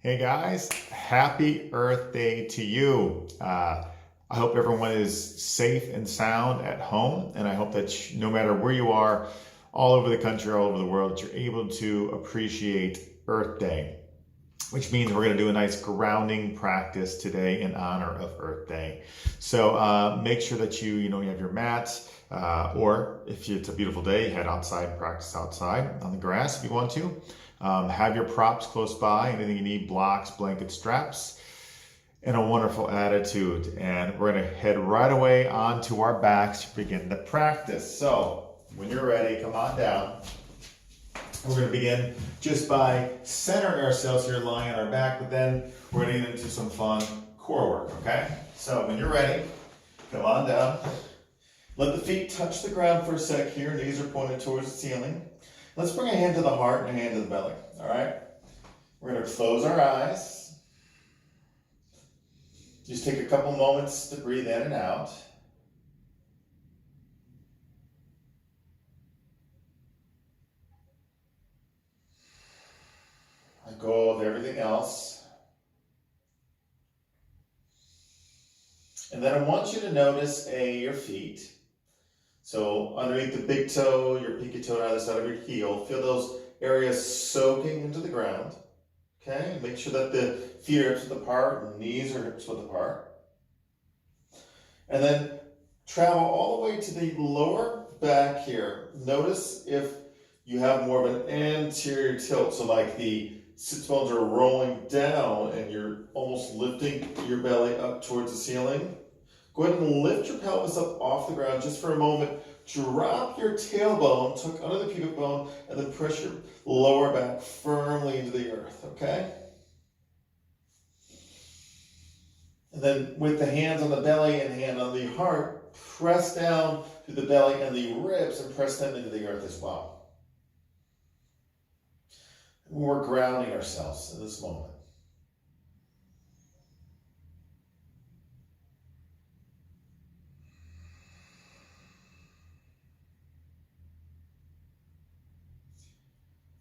Hey guys, happy Earth Day to you. I hope everyone is safe and sound at home, and I hope that no matter where you are, all over the country, all over the world, you're able to appreciate Earth Day, which means we're going to do a nice grounding practice today in honor of Earth Day. So make sure that you have your mats, or if it's a beautiful day, head outside and practice outside on the grass if you want to. Have your props close by, anything you need, blocks, blankets, straps, and a wonderful attitude. And we're going to head right away onto our backs to begin the practice. So when you're ready, come on down. We're going to begin just by centering ourselves here, lying on our back, but then we're going to get into some fun core work, okay? So when you're ready, come on down. Let the feet touch the ground for a sec here. Knees are pointed towards the ceiling. Let's bring a hand to the heart and a hand to the belly, all right? We're going to close our eyes. Just take a couple moments to breathe in and out. Let go of everything else. And then I want you to notice your feet. So underneath the big toe, your pinky toe, on the side of your heel, feel those areas soaking into the ground. Okay, make sure that the feet are hips width apart and knees are hips width apart. And then travel all the way to the lower back here. Notice if you have more of an anterior tilt, so like the sits bones are rolling down and you're almost lifting your belly up towards the ceiling. Go ahead and lift your pelvis up off the ground just for a moment. Drop your tailbone, tuck under the pubic bone, and then press your lower back firmly into the earth, okay? And then with the hands on the belly and hand on the heart, press down to the belly and the ribs and press them into the earth as well. We're grounding ourselves in this moment.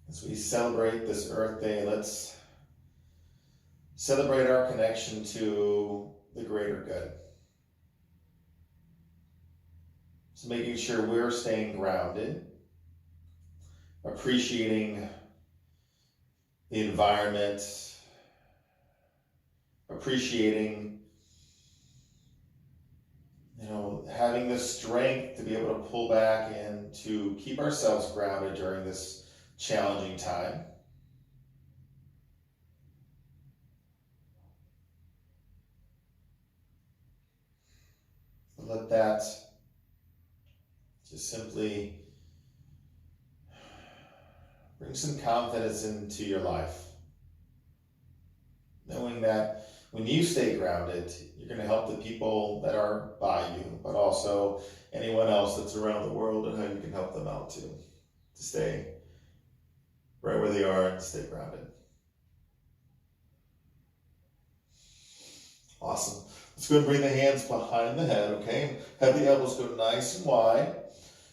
As we celebrate this Earth Day, let's celebrate our connection to the greater good. So making sure we're staying grounded, appreciating the environment, appreciating, having the strength to be able to pull back and to keep ourselves grounded during this challenging time. Let that just simply bring some confidence into your life. Knowing that when you stay grounded, you're going to help the people that are by you, but also anyone else that's around the world and how you can help them out too, to stay right where they are and stay grounded. Awesome. Let's go and bring the hands behind the head, okay? Have the elbows go nice and wide.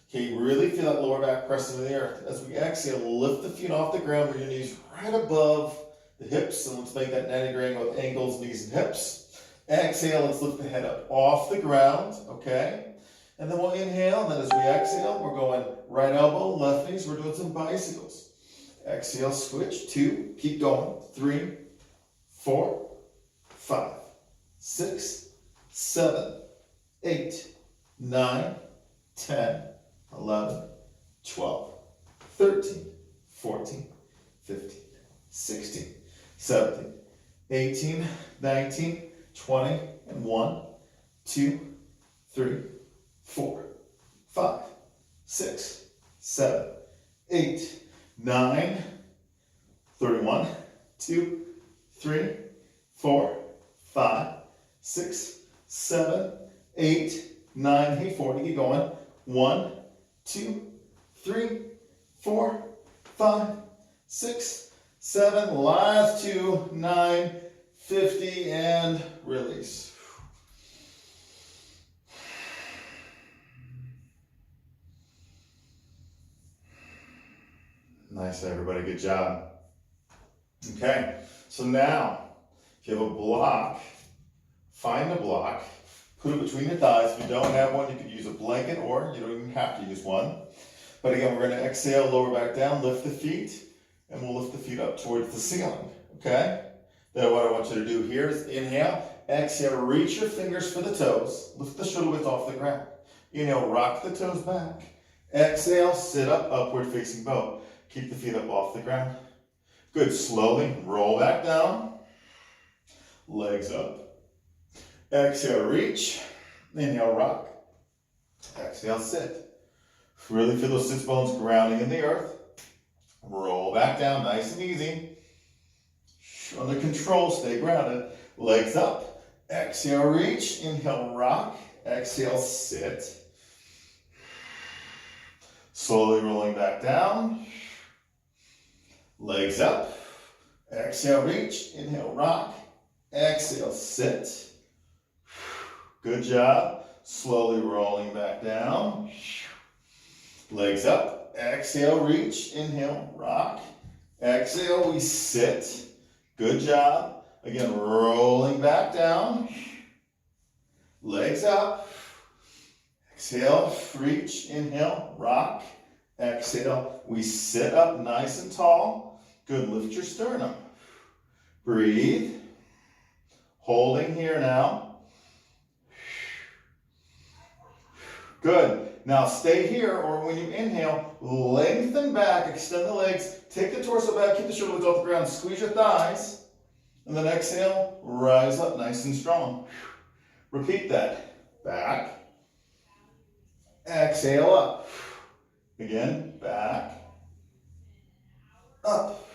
Okay, really feel that lower back press into the earth. As we exhale, lift the feet off the ground, bring your knees right above the hips, and let's make that 90-degree angle with ankles, knees, and hips. Exhale, let's lift the head up off the ground, okay? And then we'll inhale, and then as we exhale, we're going right elbow, left knees, we're doing some bicycles. Exhale, switch, 2, keep going, 3, 4, 5, 6, 7, 8, 9, 10, 11, 12, 13, 14, 15, 16, 17, 18, 19, 20, and 1, 2, 3, 4, 5, 6, 7, 8, 9, 31, 2, 3, 4, 5, 6, 7, 8, 9, hey, 40, keep going. 1, 2, 3, 4, 5, 6, 7, last 2, 9, 50, and release. Nice, everybody. Good job. Okay, So now, if you have a block, find a block, put it between your thighs. If you don't have one, you could use a blanket or you don't even have to use one. But again, we're going to exhale, lower back down, lift the feet, and we'll lift the feet up towards the ceiling, okay? Then what I want you to do here is inhale, exhale, reach your fingers for the toes, lift the shoulder blades off the ground. Inhale, rock the toes back. Exhale, sit up, upward facing boat. Keep the feet up off the ground. Good, slowly roll back down, legs up. Exhale, reach, inhale, rock. Exhale, sit. Really feel those sits bones grounding in the earth. Roll back down, nice and easy. Under control, stay grounded. Legs up. Exhale, reach. Inhale, rock. Exhale, sit. Slowly rolling back down. Legs up. Exhale, reach. Inhale, rock. Exhale, sit. Good job. Slowly rolling back down. Legs up. Exhale, reach. Inhale, rock. Exhale, we sit. Good job. Again, rolling back down. Legs up. Exhale, reach, inhale, rock. Exhale, we sit up nice and tall. Good, lift your sternum. Breathe. Holding here now. Good. Now stay here, or when you inhale, lengthen back, extend the legs, take the torso back, keep the shoulders off the ground, squeeze your thighs, and then exhale, rise up nice and strong. Repeat that. Back. Exhale up. Again, back. Up.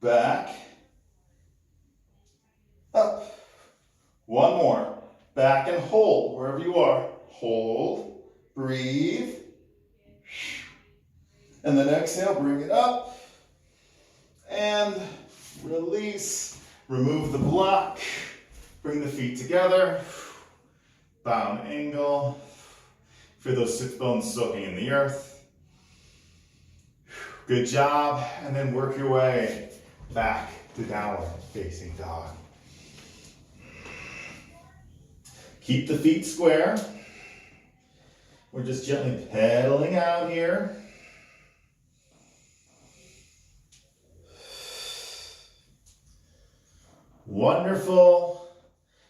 Back. Up. One more. Back and hold wherever you are. Hold, breathe, and then exhale, bring it up, and release. Remove the block, bring the feet together, bound angle, feel those sits bones soaking in the earth. Good job, and then work your way back to downward facing dog. Keep the feet square. We're just gently pedaling out here. Wonderful.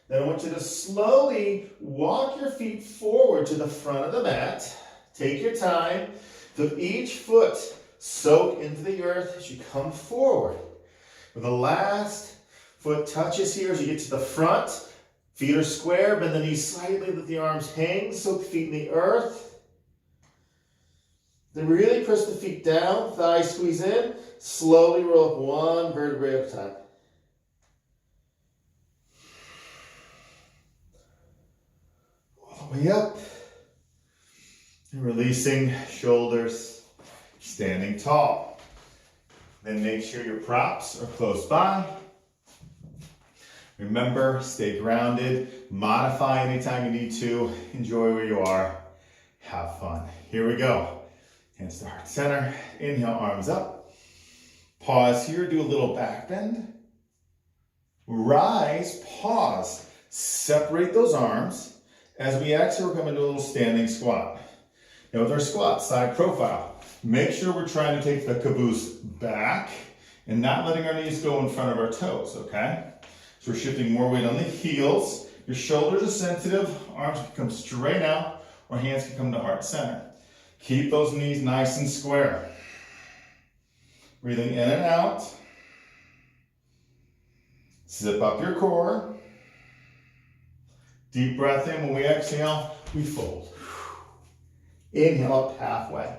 Then I want you to slowly walk your feet forward to the front of the mat. Take your time. Feel each foot soak into the earth as you come forward. When the last foot touches here as you get to the front, feet are square, bend the knees slightly, let the arms hang, soak the feet in the earth. Then really press the feet down, thighs squeeze in, slowly roll up one vertebrae at a time. All the way up. And releasing shoulders, standing tall. Then make sure your props are close by. Remember, stay grounded, modify anytime you need to, enjoy where you are, have fun. Here we go. Hands to heart center, inhale, arms up. Pause here, do a little back bend. Rise, pause, separate those arms. As we exhale, we're coming to a little standing squat. Now with our squat, side profile, make sure we're trying to take the caboose back and not letting our knees go in front of our toes, okay? So we're shifting more weight on the heels. Your shoulders are sensitive. Arms can come straight out or hands can come to heart center. Keep those knees nice and square. Breathing in and out. Zip up your core. Deep breath in. When we exhale, we fold. Inhale up halfway.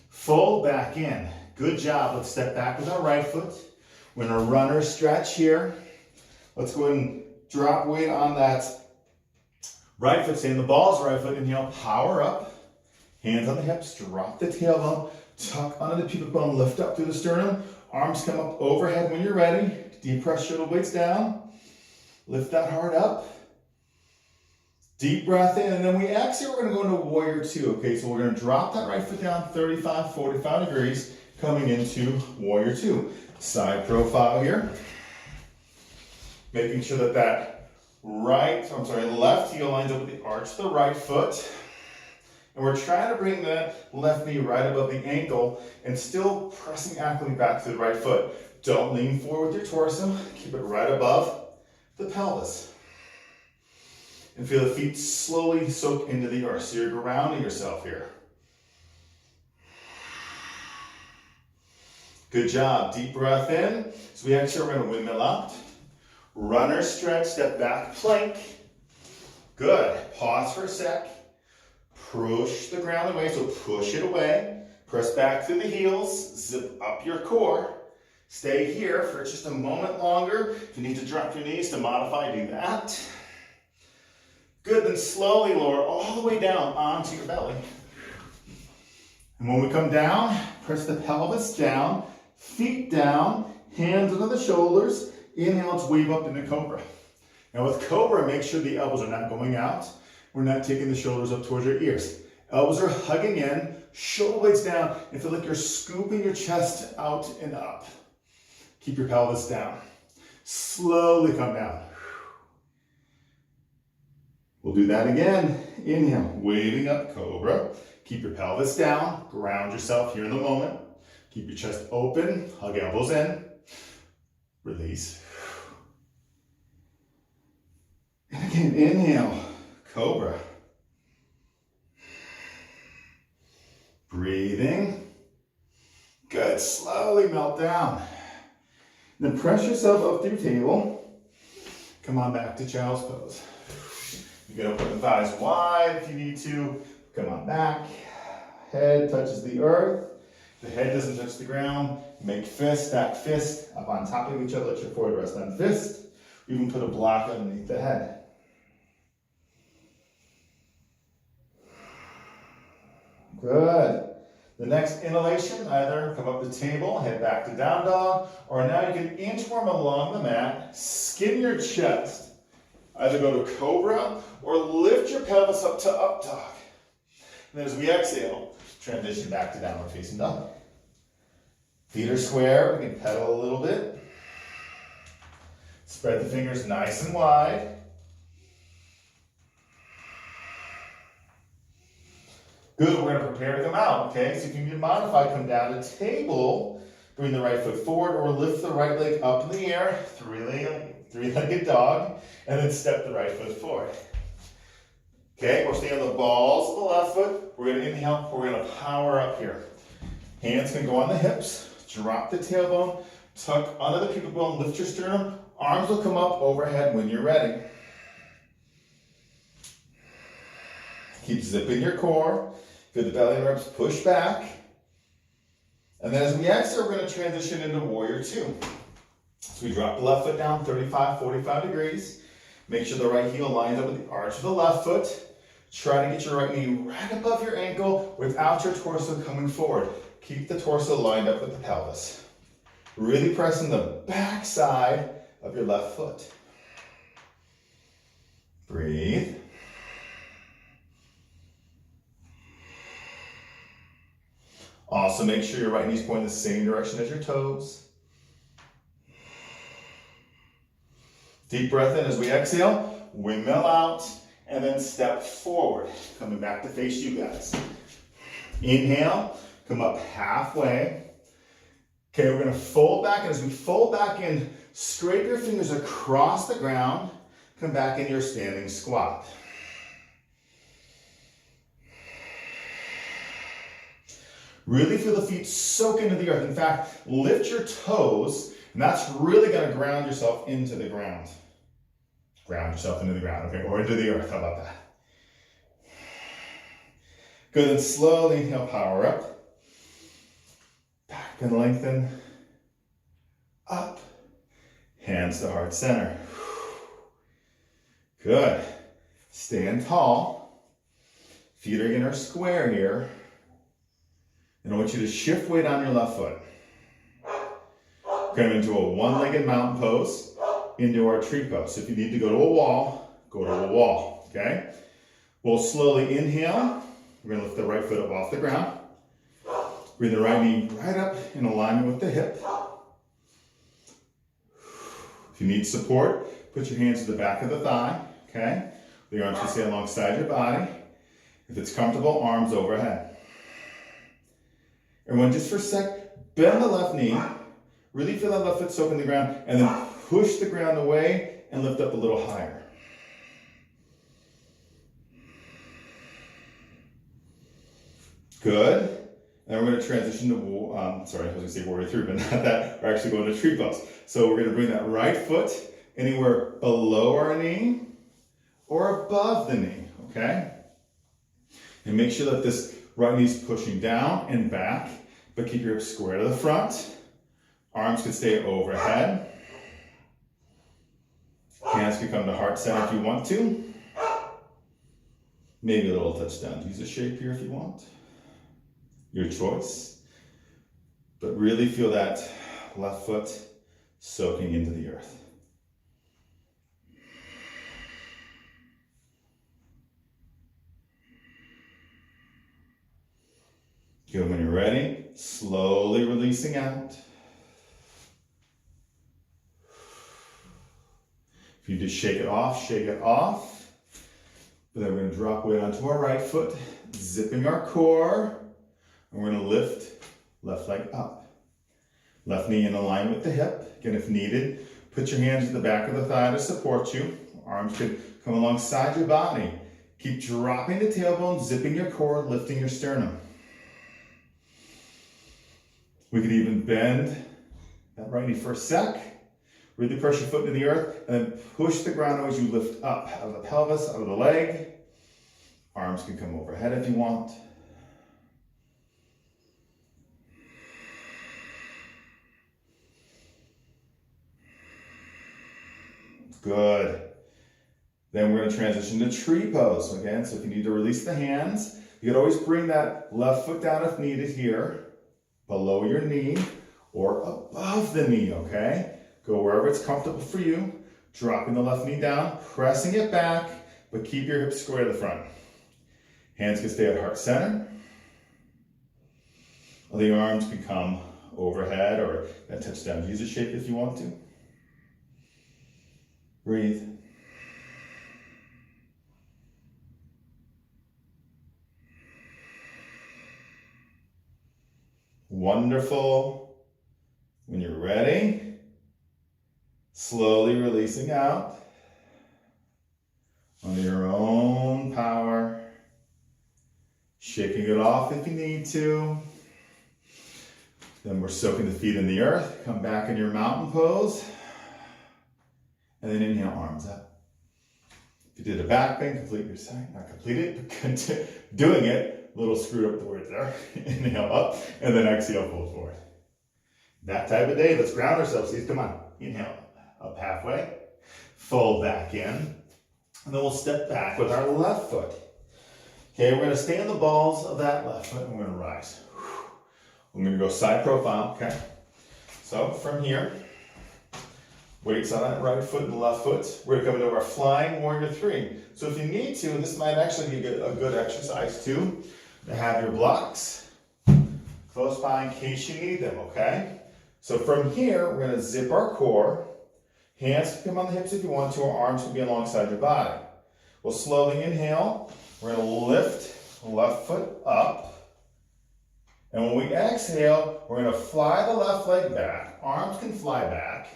Fold back in. Good job. Let's step back with our right foot. We're in a runner stretch here. Let's go ahead and drop weight on that right foot. Stay in the balls, right foot. Inhale, power up. Hands on the hips, drop the tailbone. Tuck under the pubic bone, lift up through the sternum. Arms come up overhead when you're ready. Deep press shoulder blades down. Lift that heart up. Deep breath in, and then we exhale, we're going to go into warrior two. Okay, so we're going to drop that right foot down 35, 45 degrees. coming into warrior two. Side profile here. Making sure that left heel lines up with the arch of the right foot. And we're trying to bring that left knee right above the ankle and still pressing actively back to the right foot. Don't lean forward with your torso. Keep it right above the pelvis. And feel the feet slowly soak into the earth. So you're grounding yourself here. Good job. Deep breath in. So we exhale, we're going to windmill out. Runner stretch, step back, plank. Good. Pause for a sec. Push the ground away, so push it away. Press back through the heels. Zip up your core. Stay here for just a moment longer. If you need to drop your knees to modify, do that. Good, then slowly lower all the way down onto your belly. And when we come down, press the pelvis down, feet down, hands under the shoulders. Inhale, let's wave up into cobra. Now with cobra, make sure the elbows are not going out. We're not taking the shoulders up towards your ears. Elbows are hugging in, shoulder blades down, and feel like you're scooping your chest out and up. Keep your pelvis down. Slowly come down. We'll do that again. Inhale, waving up, cobra. Keep your pelvis down, ground yourself here in the moment. Keep your chest open, hug elbows in. Release. And again, inhale, cobra. Breathing. Good, slowly melt down. Then press yourself up through table. Come on back to child's pose. You're gonna put the thighs wide if you need to. Come on back. Head touches the earth. The head doesn't touch the ground. Make fist, stack fist up on top of each other. Let your forehead rest on fist. You can put a block underneath the head. Good. The next inhalation, either come up the table, head back to down dog, or now you can inchworm along the mat, skin your chest. Either go to cobra or lift your pelvis up to up dog. And then as we exhale, transition back to downward facing dog. Feet are square, we can pedal a little bit. Spread the fingers nice and wide. Good, we're gonna prepare to come out, okay? So if you need to modify, come down to table, bring the right foot forward or lift the right leg up in the air, three-legged dog, and then step the right foot forward. Okay, we're staying on the balls of the left foot. We're gonna inhale, we're gonna power up here. Hands can go on the hips, drop the tailbone, tuck under the pubic bone, lift your sternum, arms will come up overhead when you're ready. Keep zipping your core. Feel the belly ribs push back. And then as we exhale, we're going to transition into warrior two. So we drop the left foot down 35, 45 degrees. Make sure the right heel lines up with the arch of the left foot. Try to get your right knee right above your ankle without your torso coming forward. Keep the torso lined up with the pelvis. Really pressing the back side of your left foot. Breathe. Also make sure your right knee's pointing the same direction as your toes. Deep breath in as we exhale, windmill out, and then step forward, coming back to face you guys. Inhale, come up halfway. Okay, we're gonna fold back, and as we fold back in, scrape your fingers across the ground, come back in your standing squat. Really feel the feet soak into the earth. In fact, lift your toes, and that's really gonna ground yourself into the ground. Ground yourself into the ground, okay, or into the earth, how about that? Good, then slowly inhale, power up. Back and lengthen. Up. Hands to heart center. Good. Stand tall. Feet are gonna square here. And I want you to shift weight on your left foot. Come into a one-legged mountain pose, into our tree pose. So if you need to go to a wall, go to a wall, okay? We'll slowly inhale. We're gonna lift the right foot up off the ground. Bring the right knee right up in alignment with the hip. If you need support, put your hands to the back of the thigh, okay? The arms can stay alongside your body. If it's comfortable, arms overhead. Everyone, just for a sec, bend the left knee. Really feel that left foot soak in the ground, and then push the ground away and lift up a little higher. Good. And we're going to transition to, sorry, I was going to say warrior three, but not that. We're actually going to tree pose. So we're going to bring that right foot anywhere below our knee or above the knee, okay? And make sure that this right knee is pushing down and back, but keep your hips square to the front. Arms can stay overhead. Hands can come to heart center if you want to. Maybe a little touchdown. Use a shape here if you want. Your choice. But really feel that left foot soaking into the earth. Good. When you're ready, slowly releasing out. If you just shake it off, shake it off. But then we're going to drop weight onto our right foot, zipping our core. And we're going to lift left leg up. Left knee in alignment with the hip. Again, if needed, put your hands at the back of the thigh to support you. Arms could come alongside your body. Keep dropping the tailbone, zipping your core, lifting your sternum. We could even bend that right knee for a sec. Really press your foot into the earth and then push the ground as you lift up out of the pelvis, out of the leg. Arms can come overhead if you want. Good. Then we're going to transition to tree pose. Again, so if you need to release the hands, you can always bring that left foot down if needed here, below your knee or above the knee, okay? Go wherever it's comfortable for you. Dropping the left knee down, pressing it back, but keep your hips square to the front. Hands can stay at heart center. Or the arms can come overhead or that touchdown. Use a shape if you want to. Breathe. Wonderful. When you're ready, slowly releasing out on your own power, shaking it off if you need to. Then we're soaking the feet in the earth. Come back in your mountain pose. And then inhale, arms up. If you did a back bend, complete your side. Not complete it, but continue doing it. A little screwed up the words there. Inhale up, and then exhale, fold forward. That type of day, let's ground ourselves. Please, come on. Inhale, up halfway. Fold back in. And then we'll step back with our left foot. Okay, we're going to stay on the balls of that left foot, and we're going to rise. I'm going to go side profile, okay? So, from here, weights on that right foot and the left foot. We're going to come into our flying warrior three. So if you need to, this might actually be a good exercise too, to have your blocks close by in case you need them, okay? So from here, we're going to zip our core. Hands can come on the hips if you want to, or arms can be alongside your body. We'll slowly inhale. We're going to lift left foot up. And when we exhale, we're going to fly the left leg back. Arms can fly back.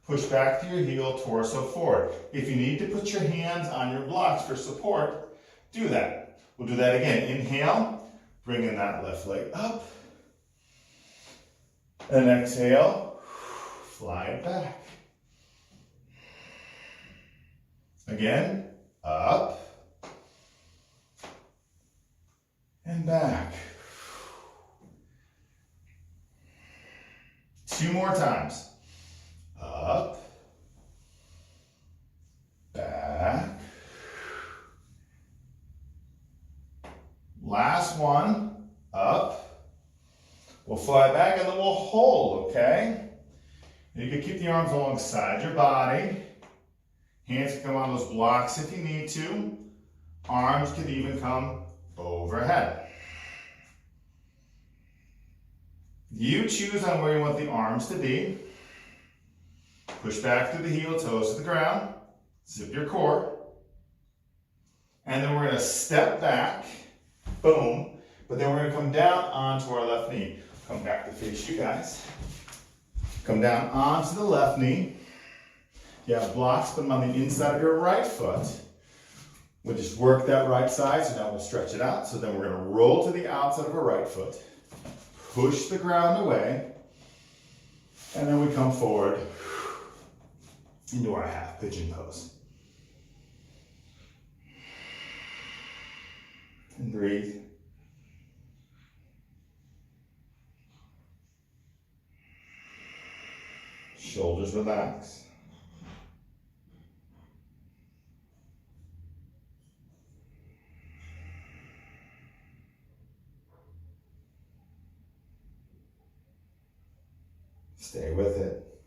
Push back to your heel, torso forward. If you need to put your hands on your blocks for support, do that. We'll do that again. Inhale, bring in that left leg up. And exhale, fly it back. Again, up and back. 2 more times. Up, back. Last one, up. We'll fly back and then we'll hold, okay? You can keep the arms alongside your body. Hands can come on those blocks if you need to. Arms can even come overhead. You choose on where you want the arms to be. Push back through the heel, toes to the ground. Zip your core. And then we're going to step back. Boom. But then we're going to come down onto our left knee. Come back to face you guys. Come down onto the left knee. You have blocks, put them on the inside of your right foot. We'll just work that right side, so now we'll stretch it out. So then we're going to roll to the outside of our right foot. Push the ground away. And then we come forward into our half pigeon pose. And breathe. Shoulders relax. Stay with it.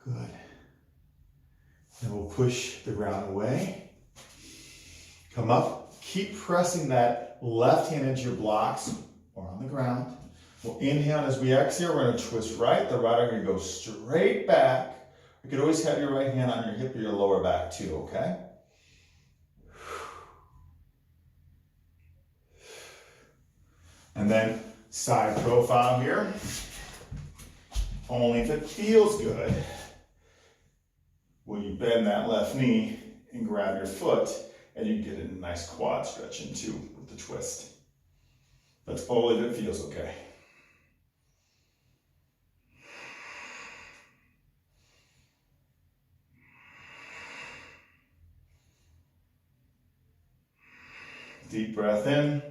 Good. Then we'll push the ground away. Come up. Keep pressing that left hand into your blocks or on the ground. We'll inhale, and as we exhale, we're going to twist right. The right arm going to go straight back. You could always have your right hand on your hip or your lower back too, okay? And then side profile here. Only if it feels good will you bend that left knee and grab your foot, and you get a nice quad stretch in too with the twist. That's only if it feels okay. Deep breath in.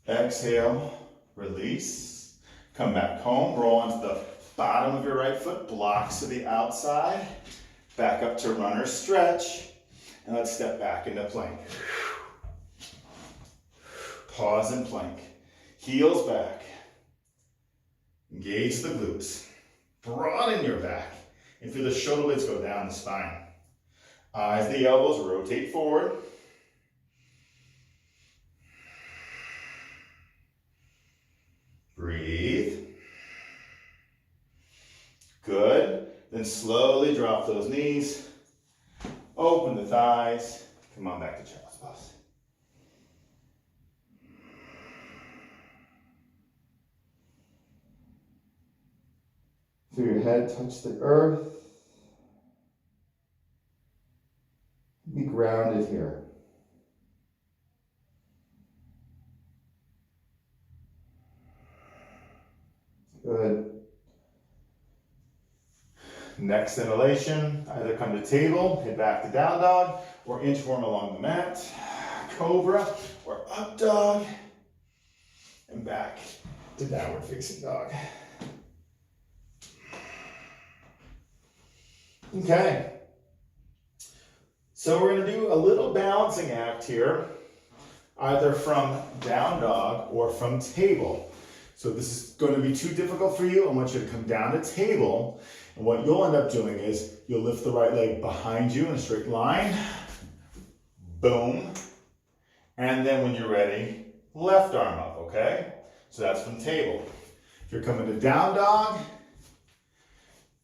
Exhale, release. Come back home, roll onto the bottom of your right foot, blocks to the outside. Back up to runner stretch. And let's step back into plank. Pause and plank. Heels back. Engage the glutes. Broaden your back. And feel the shoulder blades go down the spine. Eyes the elbows, rotate forward. Breathe. Good. Then slowly drop those knees. Open the thighs. Come on back to child's pose. Feel your head touch the earth. Be grounded here. Good. Next inhalation, either come to table, head back to down dog, or inchworm along the mat, cobra, or up dog, and back to downward facing dog. Okay. So we're going to do a little balancing act here, either from down dog or from table. So this is going to be too difficult for you. I want you to come down to table. And what you'll end up doing is you'll lift the right leg behind you in a straight line. Boom. And then when you're ready, left arm up, okay? So that's from table. If you're coming to down dog,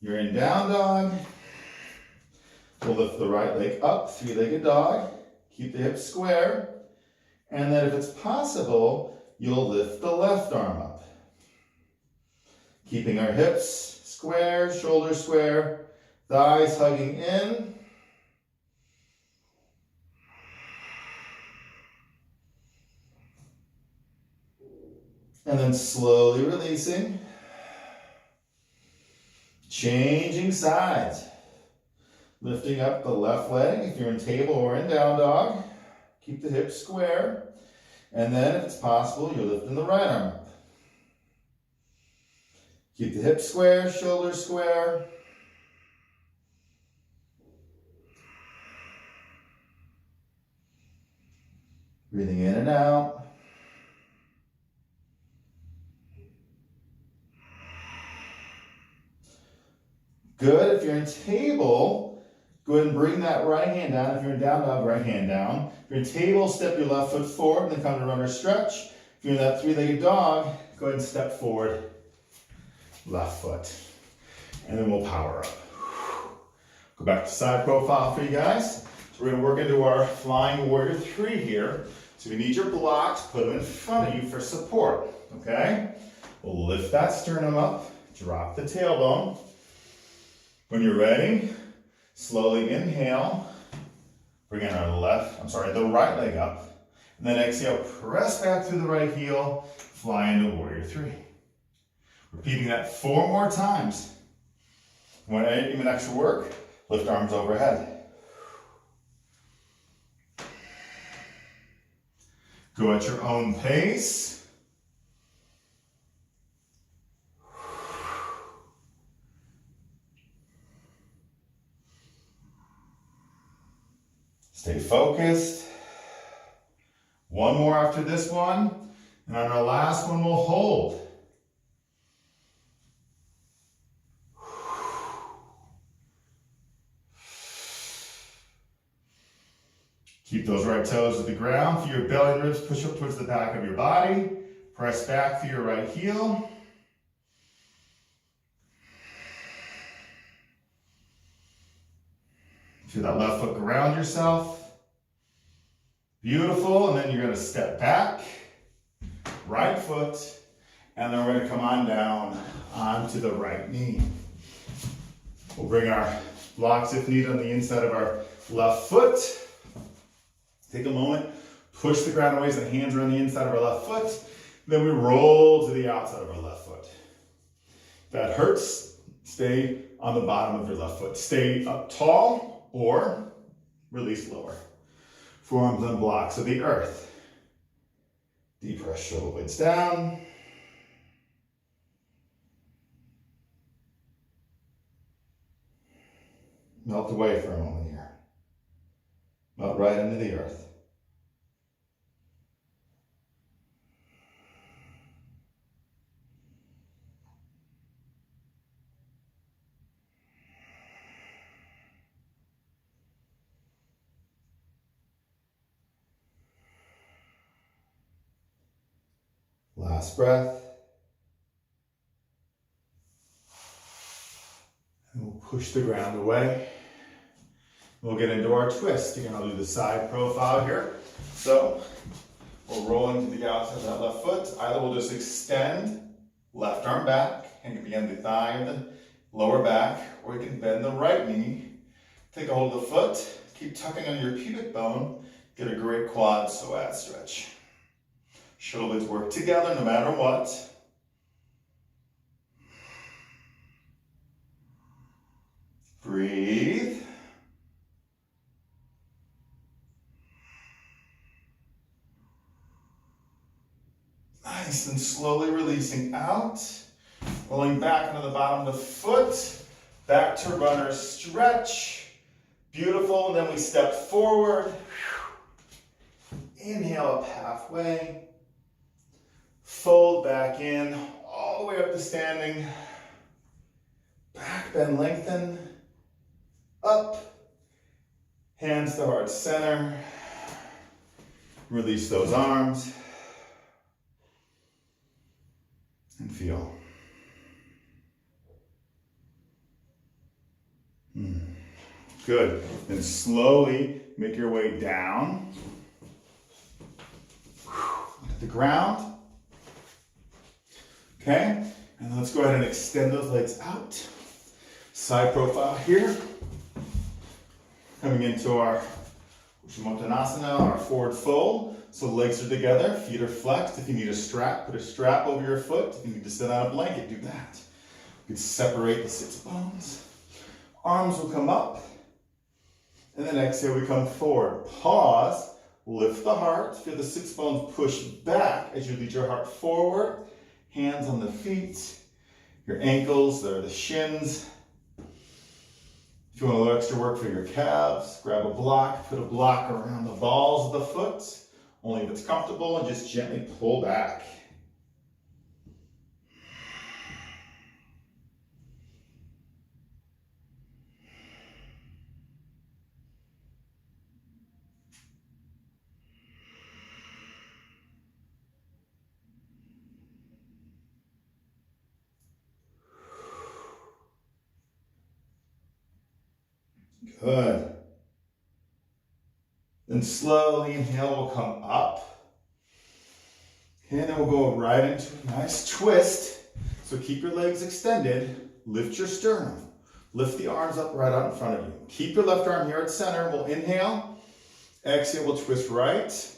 you're in down dog. We'll lift the right leg up, three-legged dog. Keep the hips square. And then if it's possible, you'll lift the left arm up. Keeping our hips square, shoulders square, thighs hugging in. And then slowly releasing. Changing sides. Lifting up the left leg if you're in table or in down dog. Keep the hips square. And then if it's possible, you're lifting the right arm up. Keep the hips square, shoulders square. Breathing in and out. Good. If you're in table, Go ahead and bring that right hand down. If you're in down dog, right hand down. If you're in table, step your left foot forward, then come to runner stretch. If you're in that three-legged dog, go ahead and step forward, left foot. And then we'll power up. Go back to side profile for you guys. So we're gonna work into our flying warrior 3 here. So we need your blocks, put them in front of you for support, okay? We'll lift that sternum up, drop the tailbone. When you're ready, slowly inhale, bring in the right leg up, and then exhale, press back through the right heel, fly into warrior 3. Repeating that 4 more times. Want even extra work? Lift arms overhead. Go at your own pace. Stay focused. One more after this one. And on our last one, we'll hold. Keep those right toes to the ground. Feel your belly and ribs push up towards the back of your body. Press back through your right heel. Feel that left foot ground yourself. Beautiful. And then you're going to step back, right foot, and then we're going to come on down onto the right knee. We'll bring our blocks if needed on the inside of our left foot. Take a moment, push the ground away so the hands are on the inside of our left foot. Then we roll to the outside of our left foot. If that hurts, stay on the bottom of your left foot. Stay up tall or release lower. Forearms on blocks of the earth. Deep press shoulder blades down. Melt away for a moment here. Melt right into the earth. Last breath. And we'll push the ground away. We'll get into our twist. Again, I'll do the side profile here. So we'll roll into the outside of that left foot. Either we'll just extend left arm back, and you can begin the thigh and the lower back, or you can bend the right knee. Take a hold of the foot, keep tucking on your pubic bone, get a great quad psoas stretch. Shoulder blades work together no matter what. Breathe. Nice, and slowly releasing out. Rolling back onto the bottom of the foot. Back to runner stretch. Beautiful, and then we step forward. Inhale up halfway. Fold back in, all the way up to standing. Back bend, lengthen. Up. Hands to heart center. Release those arms. And feel. Good. Then slowly make your way down. Look at the ground. Okay, and let's go ahead and extend those legs out. Side profile here. Coming into our Uttanasana, our forward fold. So legs are together, feet are flexed. If you need a strap, put a strap over your foot. If you need to sit on a blanket, do that. You can separate the sits bones. Arms will come up. And then exhale, we come forward. Pause, lift the heart. Feel the sits bones push back as you lead your heart forward. Hands on the feet, your ankles, they're the shins. If you want a little extra work for your calves, grab a block, put a block around the balls of the foot, only if it's comfortable, and just gently pull back. Good. Then slowly inhale, we'll come up. And then we'll go right into a nice twist. So keep your legs extended, lift your sternum, lift the arms up right out in front of you. Keep your left arm here at center. We'll inhale, exhale, we'll twist right.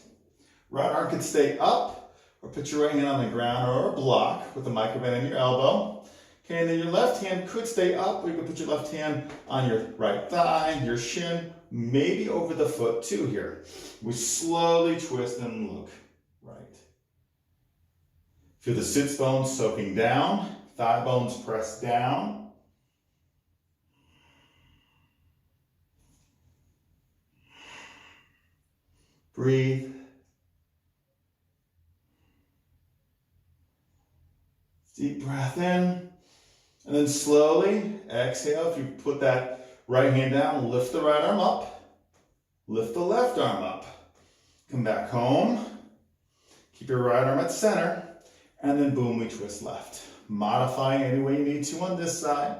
Right arm can stay up, or put your right hand on the ground or a block with the microband in your elbow. Okay, and then your left hand could stay up, or you could put your left hand on your right thigh, your shin, maybe over the foot too here. We slowly twist and look right. Feel the sits bones soaking down, thigh bones press down. Breathe. Deep breath in. And then slowly exhale. If you put that right hand down, lift the right arm up. Lift the left arm up. Come back home. Keep your right arm at center. And then boom, we twist left. Modifying any way you need to on this side.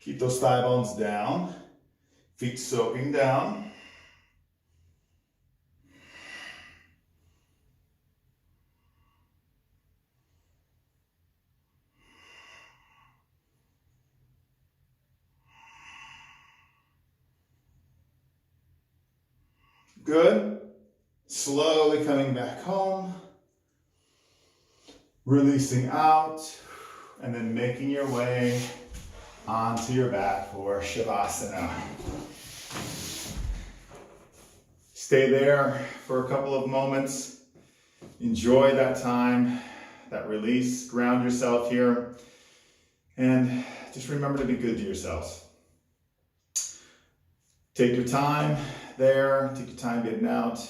Keep those thigh bones down. Feet soaking down. Good. Slowly coming back home. Releasing out. And then making your way onto your back for Shavasana. Stay there for a couple of moments. Enjoy that time, that release. Ground yourself here. And just remember to be good to yourselves. Take your time there, take your time getting out,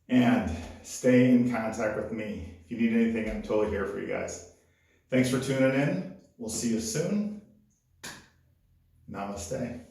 and stay in contact with me. If you need anything, I'm totally here for you guys. Thanks for tuning in. We'll see you soon. Namaste.